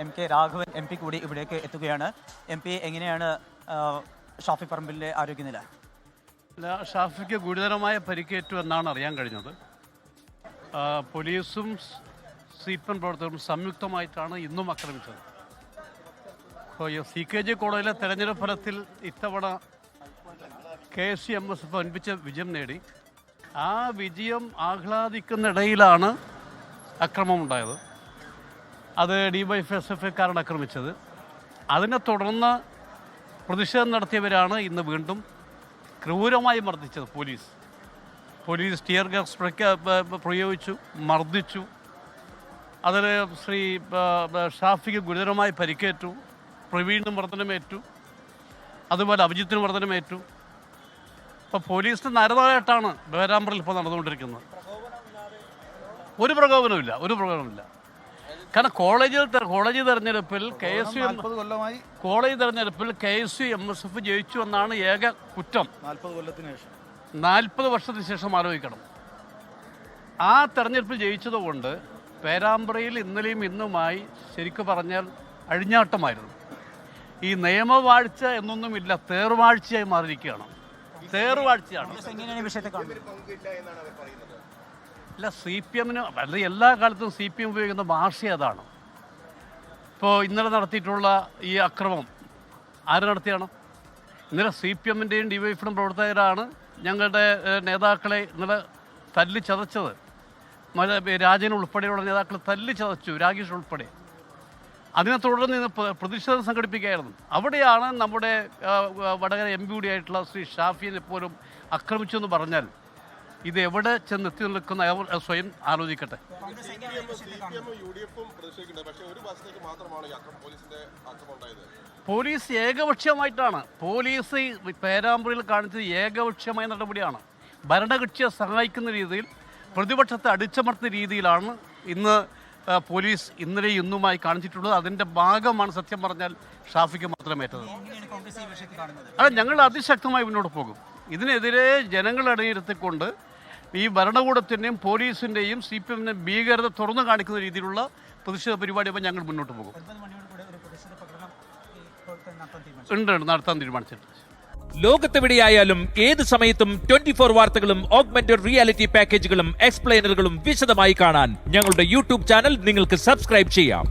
MK Raghavan MP കൂടി ഇവിടേക്ക് എത്തുകയാണ്. MP, എങ്ങനെയാണ് ഷാഫി പറമ്പിലിന്റെ ആരോഗ്യനില? ഷാഫിക്ക് ഗുരുതരമായ പരിക്കേറ്റു എന്നാണ് അറിയാൻ കഴിഞ്ഞത്. പോലീസും CPM പ്രവർത്തകരും സംയുക്തമായിട്ടാണ് ഇന്നും ആക്രമിച്ചത്. CKG കോളേജിലെ തെരഞ്ഞെടുപ്പ് ഫലത്തിൽ ഇത്തവണ KSU-MSF വൻപിച്ച വിജയം നേടി. ആ വിജയം ആഹ്ലാദിക്കുന്നിടയിലാണ് അക്രമമുണ്ടായത്. അത് DYFI-SFI-കാരാണ് ആക്രമിച്ചത്. അതിനെ തുടർന്ന് പ്രതിഷേധം നടത്തിയവരാണ് ഇന്ന് വീണ്ടും ക്രൂരമായി മർദ്ദിച്ചത്. പോലീസ് ടിയർ ഗ്യാസ് പ്രയോഗിച്ചു, മർദ്ദിച്ചു. അതിൽ ശ്രീ ഷാഫിക്ക് ഗുരുതരമായി പരിക്കേറ്റു, പ്രവീണിന് മർദ്ദനമേറ്റു, അതുപോലെ അഭിജിത്തിന് മർദ്ദനമേറ്റു. ഇപ്പോൾ പോലീസിന് നരതായിട്ടാണ് പേരാമ്പ്രയിൽ ഇപ്പോൾ നടന്നുകൊണ്ടിരിക്കുന്നത്. ഒരു പ്രകോപനമില്ല. കാരണം കോളേജ് തെരഞ്ഞെടുപ്പിൽ KSU-MSF ജയിച്ചു എന്നാണ് ഏക കുറ്റം. 40 വർഷത്തിന് ശേഷം ആലോചിക്കണം. ആ തെരഞ്ഞെടുപ്പിൽ ജയിച്ചതുകൊണ്ട് പേരാമ്പ്രയിൽ ഇന്നലെയും ഇന്നുമായി ശരിക്കും പറഞ്ഞാൽ അഴിഞ്ഞാട്ടമായിരുന്നു. ഈ നിയമവാഴ്ച എന്നൊന്നുമില്ല, തേർവാഴ്ചയായി മാറിയിരിക്കുകയാണ്. അല്ല, CPM-ന് അല്ല, എല്ലാ കാലത്തും CPM ഉപയോഗിക്കുന്ന ഭാഷ അതാണ്. ഇപ്പോൾ ഇന്നലെ നടത്തിയിട്ടുള്ള ഈ അക്രമം ആര് നടത്തിയാണ്? ഇന്നലെ CPM-ൻ്റെയും DYFI-യുടെയും പ്രവർത്തകരാണ് ഞങ്ങളുടെ നേതാക്കളെ ഇന്നലെ തല്ലി ചതച്ചത്. രാജൻ ഉൾപ്പെടെയുള്ള നേതാക്കളെ തല്ലി ചതച്ചു, രാകേഷ് ഉൾപ്പെടെ. അതിനെ തുടർന്ന് പ്രതിഷേധം സംഘടിപ്പിക്കുകയായിരുന്നു. അവിടെയാണ് നമ്മുടെ വടകര MP കൂടിയായിട്ടുള്ള ശ്രീ ഷാഫിയെ പോലും ആക്രമിച്ചു എന്ന് പറഞ്ഞാൽ ഇത് എവിടെ ചെന്നെത്തി നിൽക്കുന്ന സ്വയം ആലോചിക്കട്ടെ. പോലീസ് ഏകപക്ഷീയമായിട്ടാണ്, പോലീസ് പേരാമ്പ്രയിൽ കാണിച്ചത് ഏകപക്ഷീയമായ നടപടിയാണ്. ഭരണകക്ഷിയെ സഹായിക്കുന്ന രീതിയിൽ, പ്രതിപക്ഷത്തെ അടിച്ചമർത്തുന്ന രീതിയിലാണ് ഇന്ന് പോലീസ് ഇന്നലെ ഇന്നുമായി കാണിച്ചിട്ടുള്ളത്. അതിൻ്റെ ഭാഗമാണ് സത്യം പറഞ്ഞാൽ ഷാഫിക്ക് മാത്രം ഏറ്റത്. അത് ഞങ്ങൾ അതിശക്തമായി മുന്നോട്ട് പോകും. ഇതിനെതിരെ ജനങ്ങളെ അണിനിരത്തിക്കൊണ്ട് ഈ ഭരണകൂടത്തിൻ്റെയും പോലീസിൻ്റെയും CPM-ൻ്റെയും ഭീകരത തുറന്നു കാണിക്കുന്ന രീതിയിലുള്ള പ്രതിഷേധ പരിപാടിയുമായി ഞങ്ങൾ മുന്നോട്ട് പോകും. നടത്താൻ തീരുമാനിച്ചിട്ടുണ്ട്. ലോകത്തെവിടെയായാലും ഏത് സമയത്തും 24 വാർത്തകളും ഓഗ്മെന്റഡ് റിയാലിറ്റി പാക്കേജുകളും എക്സ്പ്ലെയിനറുകളും വിശദമായി കാണാൻ ഞങ്ങളുടെ YouTube ചാനൽ നിങ്ങൾക്ക് സബ്സ്ക്രൈബ് ചെയ്യാം.